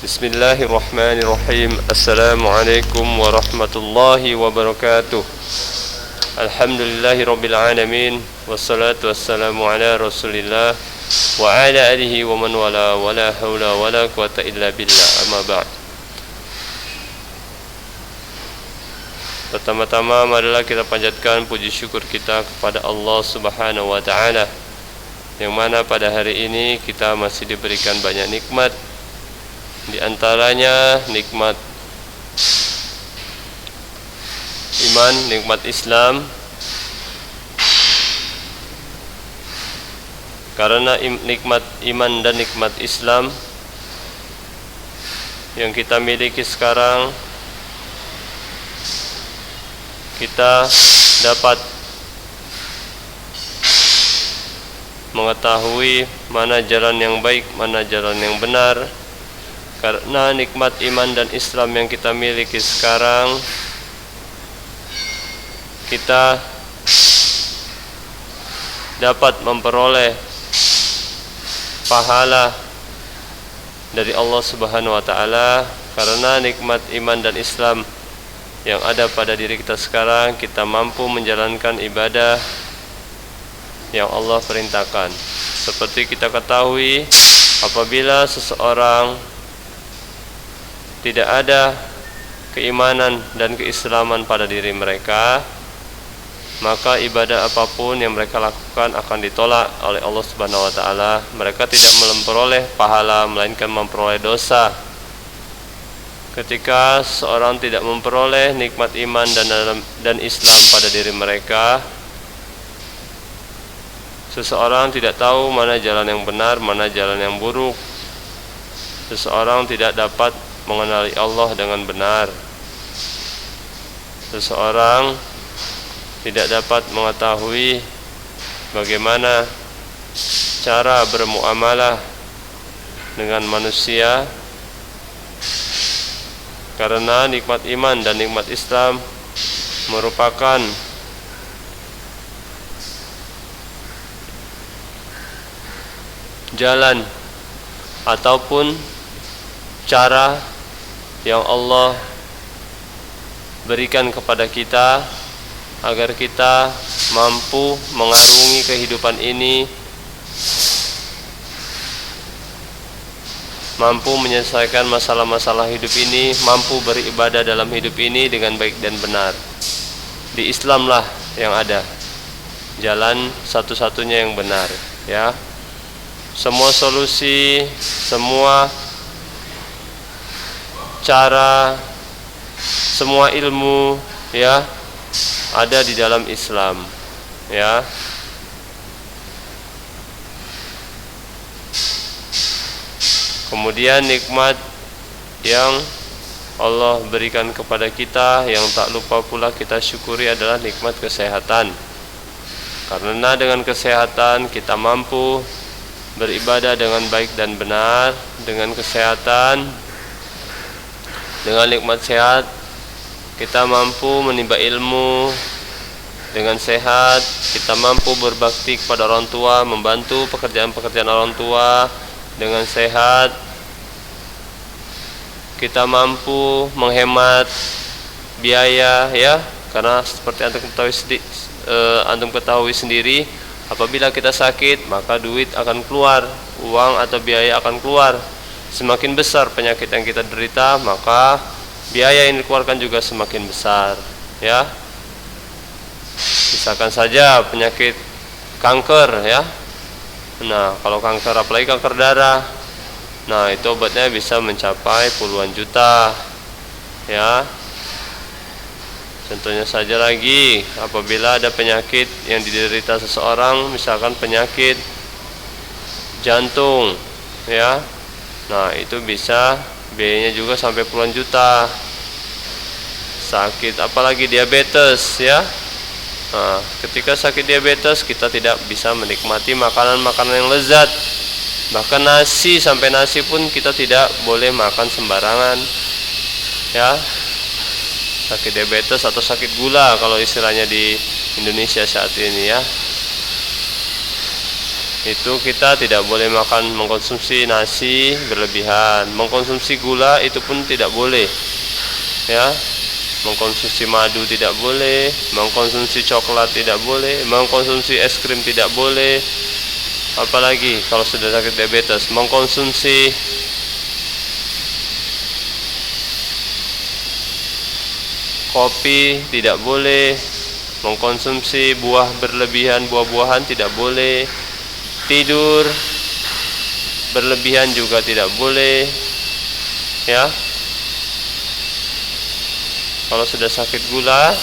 Bismillahirrahmanirrahim. Assalamualaikum warahmatullahi wabarakatuh. Alhamdulillahirabbil alamin. Wassalatu wassalamu ala Rasulillah wa ala alihi wa man wala wala haula wala quwata illa billah. Amma ba'd. Pertama-tama marilah kita panjatkan puji syukur kita kepada Allah Subhanahu wa taala, yang mana pada hari ini kita masih diberikan banyak nikmat. Di antaranya nikmat iman, nikmat Islam. Karena nikmat iman dan nikmat Islam yang kita miliki sekarang, kita dapat mengetahui mana jalan yang baik, mana jalan yang benar. Karena nikmat iman dan Islam yang kita miliki sekarang, kita dapat memperoleh pahala dari Allah Subhanahu wa taala. Karena nikmat iman dan Islam yang ada pada diri kita sekarang, kita mampu menjalankan ibadah yang Allah perintahkan. Seperti kita ketahui, apabila seseorang tidak ada keimanan dan keislaman pada diri mereka, maka ibadah apapun yang mereka lakukan akan ditolak oleh Allah Subhanahu wa taala. Mereka tidak memperoleh pahala, melainkan memperoleh dosa. Ketika seorang tidak memperoleh nikmat iman dan Islam pada diri mereka, seseorang tidak tahu mana jalan yang benar, mana jalan yang buruk. Seseorang tidak dapat mengenali Allah dengan benar. Seseorang tidak dapat mengetahui bagaimana cara bermuamalah dengan manusia. Karena nikmat iman dan nikmat Islam merupakan jalan ataupun cara yang Allah berikan kepada kita agar kita mampu mengarungi kehidupan ini, mampu menyelesaikan masalah-masalah hidup ini, mampu beribadah dalam hidup ini dengan baik dan benar. Di Islamlah yang ada jalan satu-satunya yang benar, ya. Semua solusi, semua cara, semua ilmu, ya, ada di dalam Islam, ya. Kemudian nikmat yang Allah berikan kepada kita yang tak lupa pula kita syukuri adalah nikmat kesehatan. Karena dengan kesehatan kita mampu beribadah dengan baik dan benar. Dengan kesehatan, dengan nikmat sehat, kita mampu menimba ilmu. Dengan sehat, kita mampu berbakti kepada orang tua, membantu pekerjaan-pekerjaan orang tua. Dengan sehat, kita mampu menghemat biaya, ya. Karena seperti antum ketahui sendiri, apabila kita sakit, maka duit akan keluar, uang atau biaya akan keluar. Semakin besar penyakit yang kita derita, maka biaya yang dikeluarkan juga semakin besar, ya. Misalkan saja penyakit kanker, ya. Nah, kalau kanker, apalagi kanker darah, nah itu obatnya bisa mencapai puluhan juta, ya. Contohnya saja lagi, apabila ada penyakit yang diderita seseorang, misalkan penyakit jantung, ya. Nah, itu bisa biayanya juga sampai puluhan juta. Sakit apalagi diabetes, ya. Nah, ketika sakit diabetes, kita tidak bisa menikmati makanan-makanan yang lezat. Bahkan nasi, sampai nasi pun kita tidak boleh makan sembarangan, ya. Sakit diabetes atau sakit gula kalau istilahnya di Indonesia saat ini, ya. itu kita tidak boleh mengkonsumsi nasi berlebihan, mengkonsumsi gula itu pun tidak boleh, ya. Mengkonsumsi madu tidak boleh, mengkonsumsi coklat tidak boleh, mengkonsumsi es krim tidak boleh. Apalagi kalau sudah sakit diabetes, mengkonsumsi kopi tidak boleh, mengkonsumsi buah berlebihan, buah-buahan tidak boleh, tidur berlebihan juga tidak boleh, ya. Kalau sudah sakit gula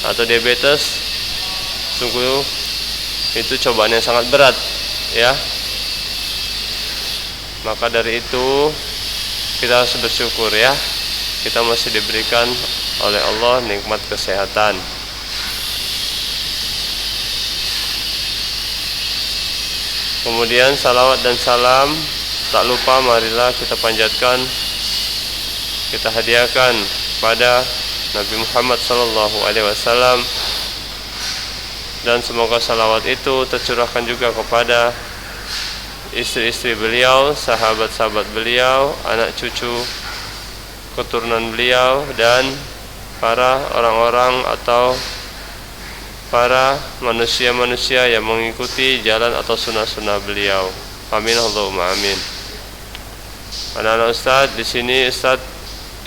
atau diabetes, sungguh itu cobaan yang sangat berat, ya. Maka dari itu kita harus bersyukur, ya. Kita masih diberikan oleh Allah nikmat kesehatan. Kemudian salawat dan salam tak lupa marilah kita panjatkan, kita hadiahkan pada Nabi Muhammad SAW, dan semoga salawat itu tercurahkan juga kepada istri-istri beliau, sahabat-sahabat beliau, anak cucu keturunan beliau, dan para orang-orang atau para manusia-manusia yang mengikuti jalan atau sunnah-sunnah beliau. Amin Allahumma amin. Anak-anak Ustadz, di sini Ustadz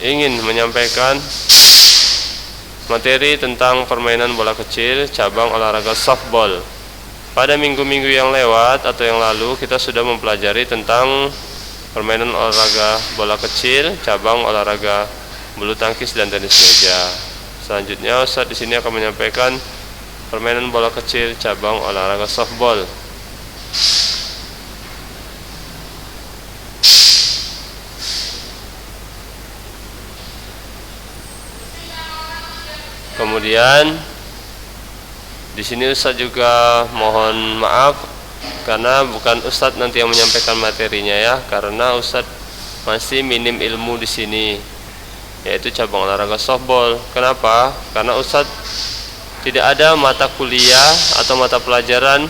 ingin menyampaikan materi tentang permainan bola kecil cabang olahraga softball. Pada minggu-minggu yang lewat atau yang lalu kita sudah mempelajari tentang permainan olahraga bola kecil cabang olahraga bulu tangkis dan tenis meja. Selanjutnya Ustadz di sini akan menyampaikan permainan bola kecil cabang olahraga softball. Kemudian di sini Ustadz juga mohon maaf karena bukan Ustadz nanti yang menyampaikan materinya, ya, karena Ustadz masih minim ilmu di sini, yaitu cabang olahraga softball. Kenapa? Karena Ustadz tidak ada mata kuliah atau mata pelajaran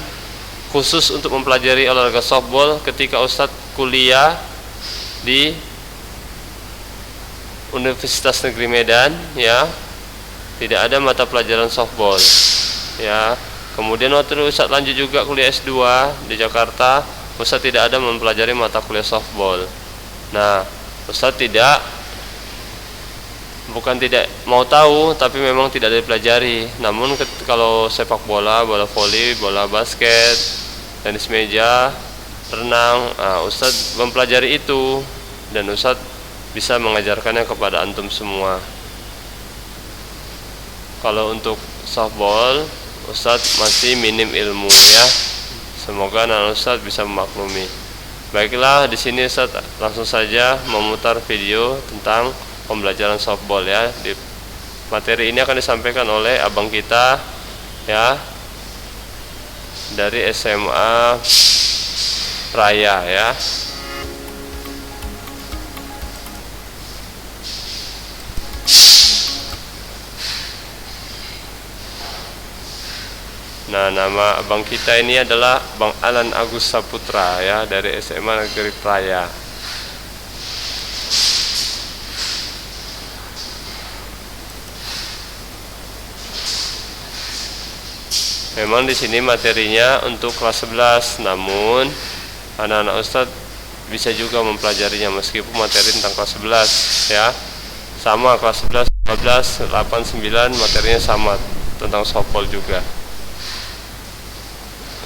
khusus untuk mempelajari olahraga softball ketika Ustadz kuliah di Universitas Negeri Medan, ya. Tidak ada mata pelajaran softball, ya. Kemudian waktu Ustadz lanjut juga kuliah S2 di Jakarta, Ustadz tidak ada mempelajari mata kuliah softball. Nah, Ustadz bukan tidak mau tahu, tapi memang tidak dipelajari. Namun kalau sepak bola, bola voli, bola basket, tenis meja, renang, Ustadz mempelajari itu, dan Ustadz bisa mengajarkannya kepada antum semua. Kalau untuk softball, Ustadz masih minim ilmu, ya. Semoga anak Ustadz bisa memaklumi. Baiklah, di sini Ustadz langsung saja memutar video tentang pembelajaran softball, ya. Di materi ini akan disampaikan oleh abang kita, ya, dari SMA Raya, ya. Nah, nama abang kita ini adalah Bang Alan Agus Saputra, ya, dari SMA Negeri Raya. Memang di sini materinya untuk kelas 11, namun anak-anak Ustadz bisa juga mempelajarinya meskipun materi tentang kelas 11, ya. Sama kelas 11, 12, 8, 9 materinya sama tentang softball juga.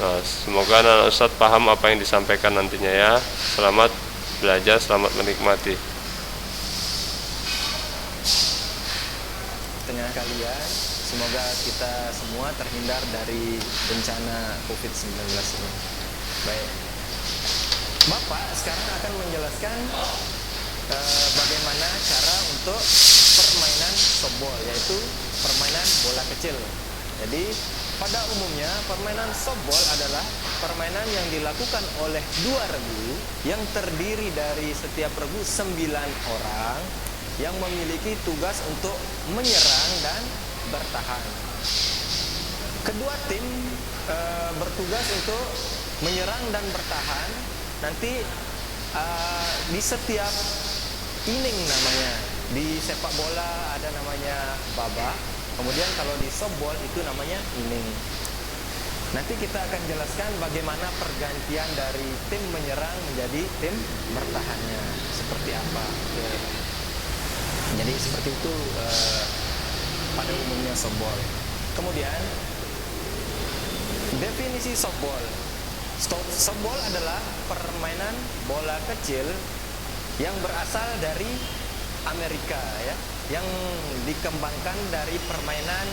Nah, semoga anak Ustadz paham apa yang disampaikan nantinya, ya. Selamat belajar, selamat menikmati. Tengah kalian, semoga kita semua terhindar dari bencana COVID-19 ini. Baik, Bapak sekarang akan menjelaskan bagaimana cara untuk permainan softball, yaitu permainan bola kecil. Jadi pada umumnya permainan softball adalah permainan yang dilakukan oleh dua regu yang terdiri dari setiap regu 9 orang yang memiliki tugas untuk menyerang dan bertahan. Kedua tim bertugas untuk menyerang dan bertahan. Nanti di setiap inning namanya, di sepak bola ada namanya babak, kemudian kalau di softball itu namanya inning. Nanti kita akan jelaskan bagaimana pergantian dari tim menyerang menjadi tim bertahannya seperti apa. Jadi seperti itu pada umumnya softball. Kemudian definisi softball. Softball adalah permainan bola kecil yang berasal dari Amerika, ya, yang dikembangkan dari permainan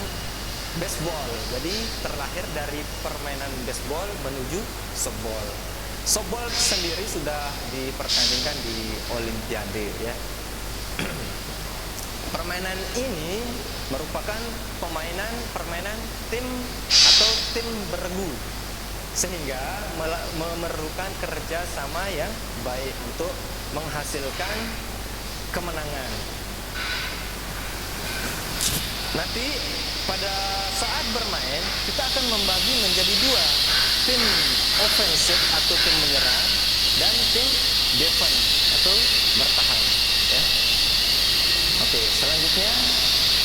baseball. Jadi terlahir dari permainan baseball menuju softball. Softball sendiri sudah dipertandingkan di Olimpiade, ya. Permainan ini merupakan permainan tim atau tim beregu, sehingga memerlukan kerja sama yang baik untuk menghasilkan kemenangan. Nanti pada saat bermain kita akan membagi menjadi dua, tim offensive atau tim menyerang dan tim defense atau bertahan, ya. Oke, selanjutnya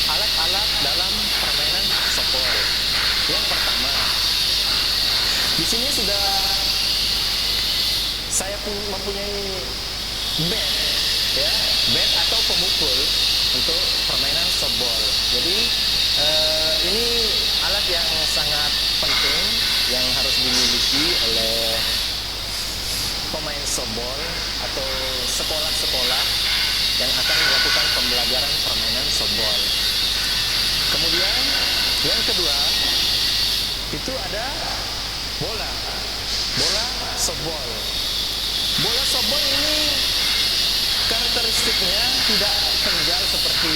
alat-alat dalam permainan softball. Yang pertama, di sini sudah saya mempunyai bat, ya, bat atau pemukul untuk permainan softball. Jadi ini alat yang sangat penting yang harus dimiliki oleh pemain softball atau sekolah-sekolah yang akan melakukan pembelajaran permainan softball. Kemudian yang kedua itu ada bola softball. Bola softball ini karakteristiknya tidak kenjal seperti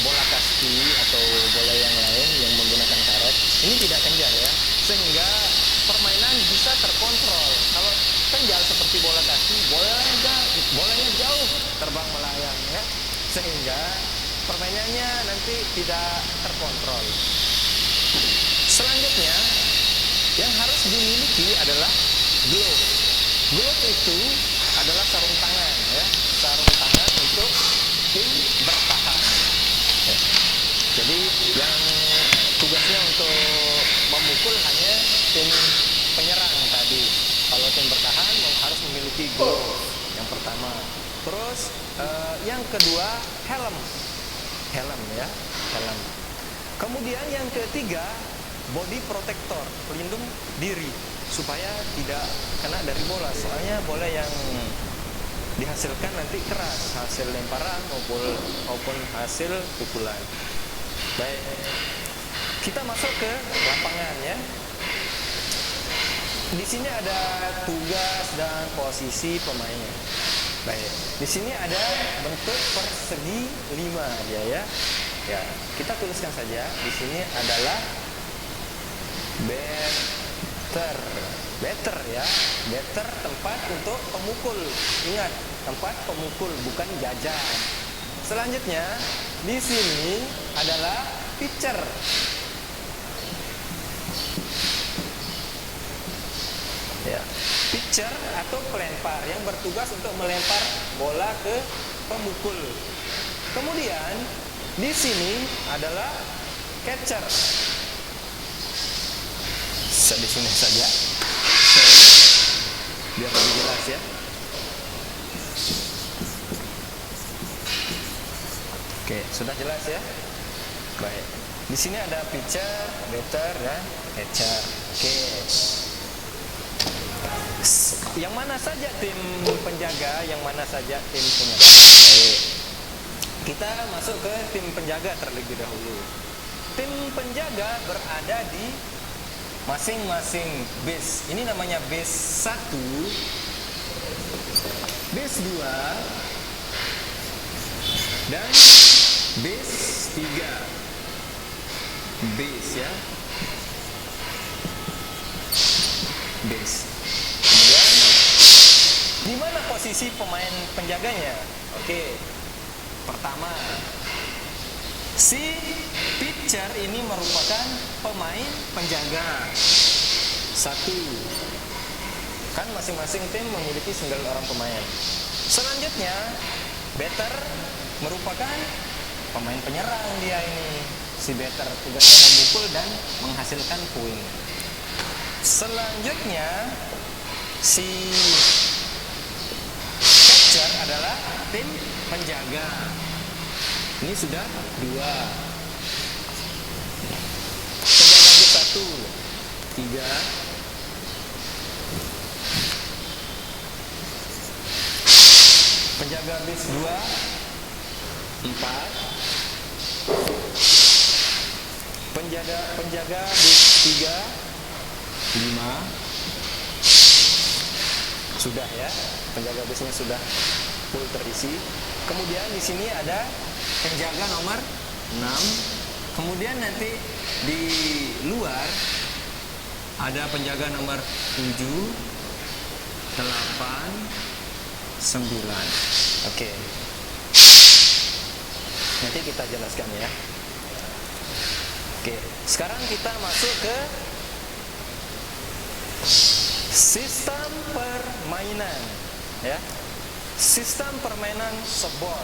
bola kasti atau bola yang lain yang menggunakan karet. Ini tidak kenjal, ya, sehingga permainan bisa terkontrol. Kalau kenjal seperti bola kasti, bolanya jauh terbang melayang, ya, sehingga permainannya nanti tidak terkontrol. Selanjutnya yang harus dimiliki adalah glove. Glove itu adalah sarung tangan, ya, sarung tangan untuk tim bertahan, ya. Jadi yang tugasnya untuk memukul hanya tim penyerang tadi. Kalau tim bertahan harus memiliki glove yang pertama. Terus yang kedua helm, ya, helm. Kemudian yang ketiga body protector, pelindung diri supaya tidak kena dari bola. Soalnya bola yang dihasilkan nanti keras, hasil lemparan maupun hasil pukulan. Baik, kita masuk ke lapangan, ya. Di sini ada tugas dan posisi pemainnya. Baik, di sini ada bentuk persegi 5, ya. Ya, kita tuliskan saja. Di sini adalah batter, ya. Batter tempat untuk pemukul. Ingat, tempat pemukul bukan jajan. Selanjutnya di sini adalah pitcher. Ya, pitcher atau pelempar yang bertugas untuk melempar bola ke pemukul. Kemudian di sini adalah catcher. Di sini saja, biar lebih jelas, ya. Oke, sudah jelas, ya. Baik. Di sini ada pitcher, batter, dan catcher. Oke. Yang mana saja tim penjaga, yang mana saja tim penyerang. Baik. Kita masuk ke tim penjaga terlebih dahulu. Tim penjaga berada di masing-masing base. Ini namanya base 1, base 2, dan base 3. Base, ya. Base. Kemudian di mana posisi pemain penjaganya? Oke. Pertama, si pitcher ini merupakan pemain penjaga 1. Kan masing-masing tim memiliki 9 orang pemain. Selanjutnya, batter merupakan pemain penyerang dia ini. Si batter tugasnya memukul dan menghasilkan poin. Selanjutnya, si catcher adalah tim penjaga. Ini sudah 2. Penjaga base 1, 3. Penjaga base 2, 4. Penjaga base 3, 5. Sudah ya, penjaga base-nya sudah full terisi. Kemudian di sini ada penjaga nomor 6. Kemudian nanti di luar ada penjaga nomor 7, 8, 9. Oke. Nanti kita jelaskan ya. Oke, sekarang kita masuk ke sistem permainan ya. Sistem permainan softball.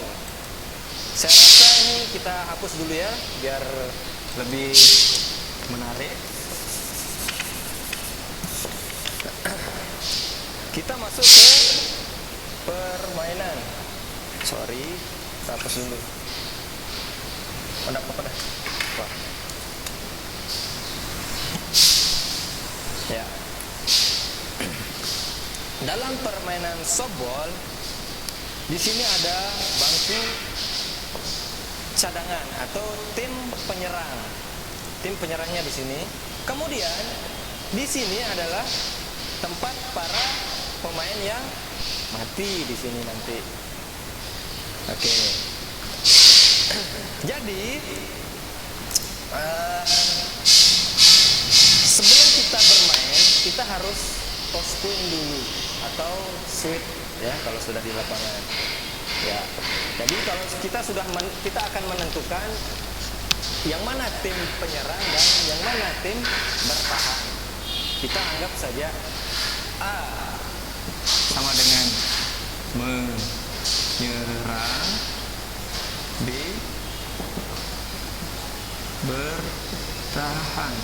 Saya rasa ini kita hapus dulu ya biar lebih menarik. Kita masuk ke permainan. Sorry, kita hapus dulu. Ada apa dah? Ya. Dalam permainan softball, di sini ada bangku cadangan atau tim penyerang. Tim penyerangnya di sini. Kemudian di sini adalah tempat para pemain yang mati di sini nanti. Oke. Jadi sebelum kita bermain, kita harus posting dulu atau switch ya kalau sudah di lapangan. Ya. Jadi kalau kita akan menentukan yang mana tim penyerang dan yang mana tim bertahan. Kita anggap saja A sama dengan menyerang, B bertahan.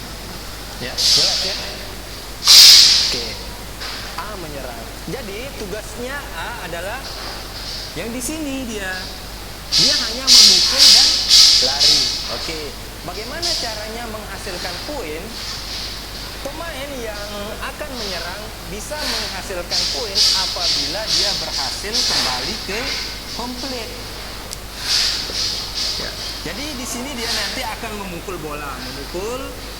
Ya, jelas ya? Oke. A menyerang. Jadi tugasnya A adalah yang di sini dia hanya memukul dan lari. Oke. Bagaimana caranya menghasilkan poin? Pemain yang akan menyerang bisa menghasilkan poin apabila dia berhasil kembali ke home plate. Ya. Jadi di sini dia nanti akan memukul bola,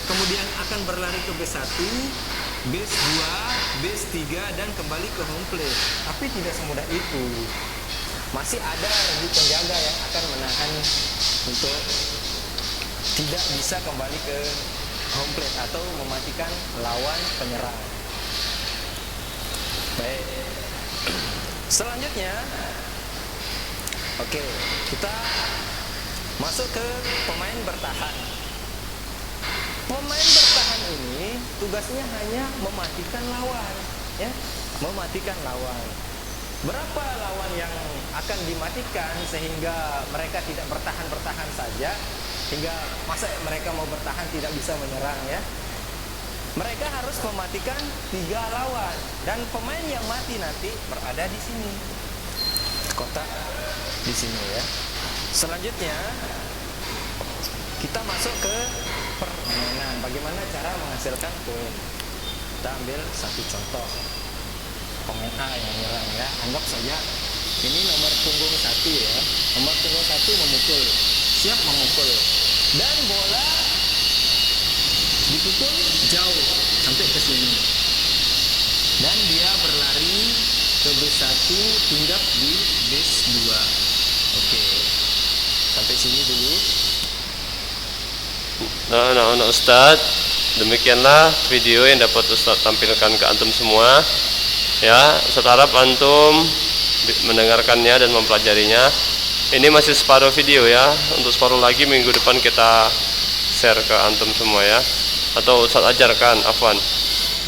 kemudian akan berlari ke base 1, base 2, base 3 dan kembali ke home plate. Tapi tidak semudah itu. Masih ada regu penjaga yang akan menahan untuk tidak bisa kembali ke home plate atau mematikan lawan penyerang. Baik. Selanjutnya, oke, kita masuk ke pemain bertahan. Pemain bertahan ini tugasnya hanya mematikan lawan, ya, mematikan lawan. Berapa lawan yang akan dimatikan sehingga mereka tidak bertahan saja, hingga masa mereka mau bertahan tidak bisa menyerang ya? Mereka harus mematikan 3 lawan dan pemain yang mati nanti berada di sini, kotak di sini ya. Selanjutnya kita masuk ke permainan. Bagaimana cara menghasilkan poin? Kita ambil satu contoh. Pemain A yang menyerang ya. Anggap saja ini nomor punggung 1 ya. Nomor punggung 1 memukul. Siap memukul. Dan bola dipukul jauh sampai ke sini. Dan dia berlari ke base 1 hinggap di base 2. Oke. Sampai sini dulu. Nah, anak-anak Ustadz, demikianlah video yang dapat Ustadz tampilkan ke antum semua. Ya, Ustadz harap antum mendengarkannya dan mempelajarinya. Ini masih separuh video ya. Untuk separuh lagi minggu depan kita share ke antum semua ya. Atau Ustadz ajarkan, afwan.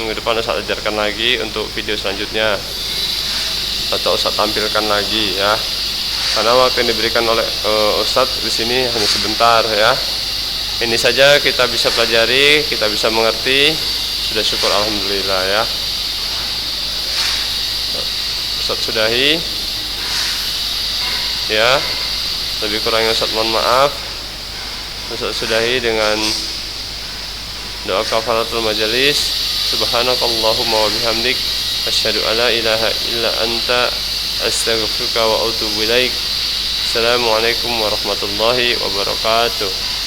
minggu depan Ustaz ajarkan lagi untuk video selanjutnya, atau Ustaz tampilkan lagi ya. Karena waktu yang diberikan oleh Ustaz di sini hanya sebentar ya. Ini saja kita bisa pelajari, kita bisa mengerti, sudah syukur alhamdulillah ya. Ustaz sudahi ya. Lebih kurangnya Ustaz mohon maaf. Ustaz sudahi dengan doa kafaratul majelis. Subhanakallahumma wa bihamdik asyhadu an la ilaha illa anta astaghfiruka wa atubu ilaik. Assalamualaikum warahmatullahi wabarakatuh.